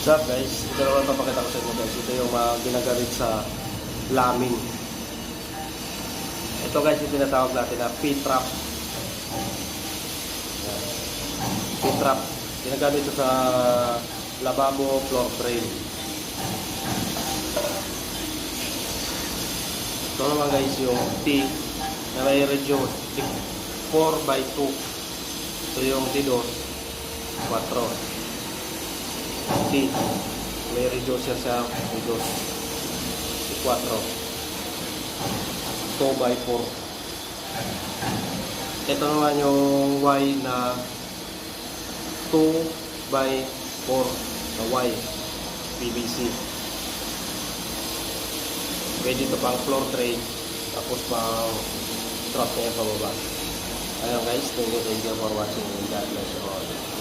What's up guys? Ito naman papakita ko sa inyo guys. Ito yung mga ginagamit sa lamin. Ito guys yung tinatawag natin na P-trap. P-trap. Ginagamit ito sa lababo floor frame. Ito naman guys yung T na may reduce 4x2. Ito yung T2 4. T may reducer sa reduce 4 2x4. Ito naman yung Y na 2x4 na Y PVC. Pwede ito pang floor tray tapos pang strap niya pababa. Ayun guys, thank you for watching and God bless you all.